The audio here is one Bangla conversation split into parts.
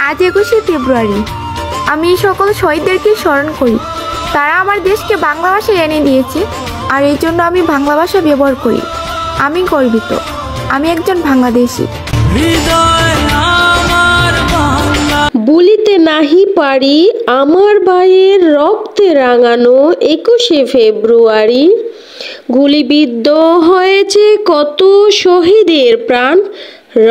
আজ 21শে ফেব্রুয়ারি। আমি সকল শহীদদেরকে স্মরণ করি। তারা আমার দেশকে বাংলা ভাষায় এনে দিয়েছে, আর এই জন্য আমি বাংলা ভাষা ব্যবহার করি। আমি গর্বিত, আমি একজন বাংলাদেশি। বলিতে নাহি পারি আমার ভাইয়ের রক্তে রাঙানো 21শে ফেব্রুয়ারি। গুলিবিদ্ধ হয়েছে কত শহীদের প্রাণ,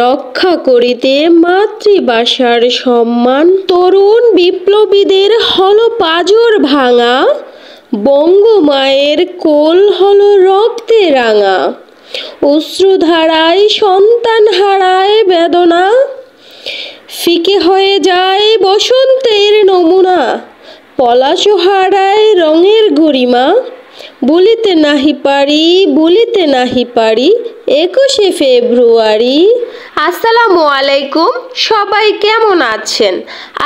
রক্ষা করিতে মাতৃভাষার সম্মান। তরুণ বিপ্লবীদের হলো পাঁজর ভাঙা, বঙ্গমায়ের কোল হলো রক্তে রাঙা। অশ্রুধারায় সন্তান হারায় বেদনা, ফিকে হয়ে যায় বসন্তের নমুনা। পলাশ হারায় রঙের গরিমা, বলিতে নাহি পারি, বলিতে নাহি পারি 21শে ফেব্রুয়ারি। আসসালামু আলাইকুম, সবাই কেমন আছেন?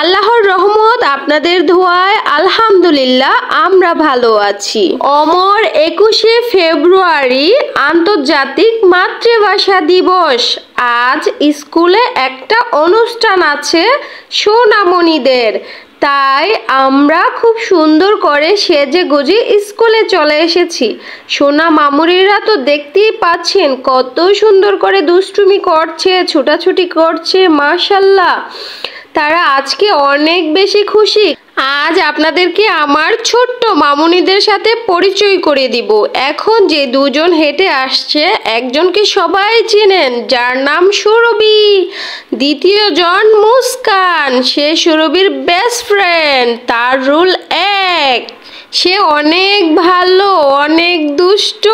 আল্লাহর রহমত, আপনাদের দোয়ায় আলহামদুলিল্লাহ আমরা ভালো আছি। অমর 21শে ফেব্রুয়ারি আন্তর্জাতিক মাতৃভাষা দিবস। আজ স্কুলে একটা অনুষ্ঠান আছে সোনামণিদের, তাই আমরা খুব সুন্দর করে সেজে গুজে স্কুলে চলে এসেছি। সোনা মামুরিরা তো দেখতেই পাচ্ছেন কত সুন্দর করে দুষ্টুমি করছে, ছোটাছুটি করছে। মাশাল্লাহ, তারা আজকে অনেক বেশি খুশি। আজ আপনাদেরকে আমার ছোট্ট মামুনিদের সাথে পরিচয় করে দিব। এখন যে দুজন হেঁটে আসছে, একজনকে সবাই চেনেন, যার নাম সুরভি। দ্বিতীয় জন মুস্কান, সে সুরভির বেস্ট ফ্রেন্ড। তার রুল 1, সে অনেক ভালো, অনেক দুষ্ট,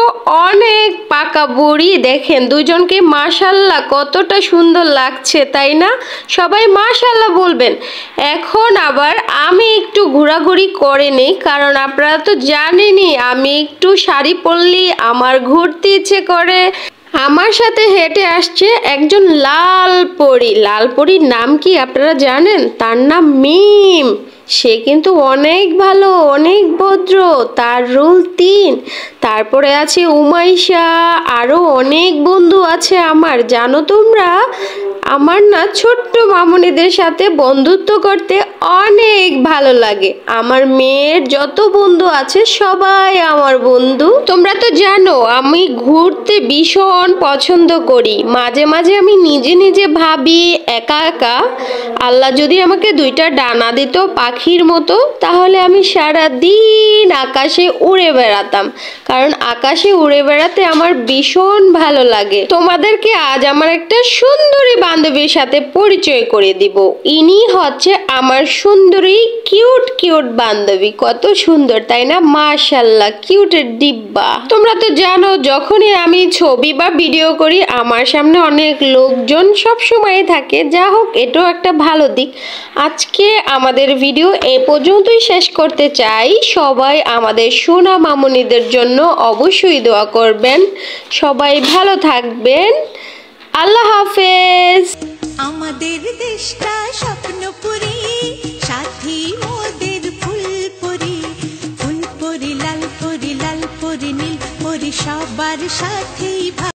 অনেক পাকা বুড়ি। দেখেন দুজনকে, মাশাল্লাহ কতটা সুন্দর লাগছে, তাই না? সবাই মাশাল্লাহ বলবেন। এখন আবার আমি একটু ঘোরাঘুরি করে নেই, কারণ আপনারা তো জানেনই আমি একটু শাড়ি পরলেই আমার ঘুরতে ইচ্ছে করে। আমার সাথে হেঁটে আসছে একজন লাল পরী। লাল পরীর নাম কি আপনারা জানেন? তার নাম মিম। সে কিন্তু অনেক ভালো, অনেক ভদ্র। তার রুল 3। তারপরে আছে উমাইশা, আরও অনেক বন্ধু আছে আমার। জানো তোমরা, আমার না ছোট্ট মামুনিদের সাথে বন্ধুত্ব করতে অনেক ভালো লাগে। আমার মেয়ের যত বন্ধু আছে সবাই আমার বন্ধু। তোমরা তো জানো আমি ঘুরতে ভীষণ পছন্দ করি। মাঝে মাঝে আমি নিজে নিজে ভাবি একা একা, আল্লাহ যদি আমাকে 2টা ডানা দিত পাখির মতো, তাহলে আমি সারা দিন আকাশে উড়ে বেড়াতাম। কারণ আকাশে উড়ে বেড়াতে আমার ভীষণ ভালো লাগে। তোমাদেরকে আজ আমার একটা সুন্দরী বান্ধবীর সাথে পরিচয় করে দিব। ইনি হচ্ছে আমার সুন্দরী কিউট কিউট বান্ধবী। কত সুন্দর, তাই না? মাশাল্লাহ, কিউটের ডিব্বা। তোমরা তো জানো যখনই আমি ছবি বা ভিডিও করি আমার সামনে অনেক লোকজন সব সময় থাকে। যা হোক, এটাও একটা ভালো দিক। আজকে আমাদের ভিডিও এ পর্যন্তই শেষ করতে চাই। সবাই আমাদের সোনা মামুনিদের জন্য অবশ্যই দোয়া করবেন। সবাই ভালো থাকবেন। আল্লাহ হাফেজ। আমাদের দেশটা স্বপ্নপুরী, সাথী মোদের ফুলপুরি। ফুলপুরি লাল পরি, লাল পরি নীল পরি, সবার সাথেই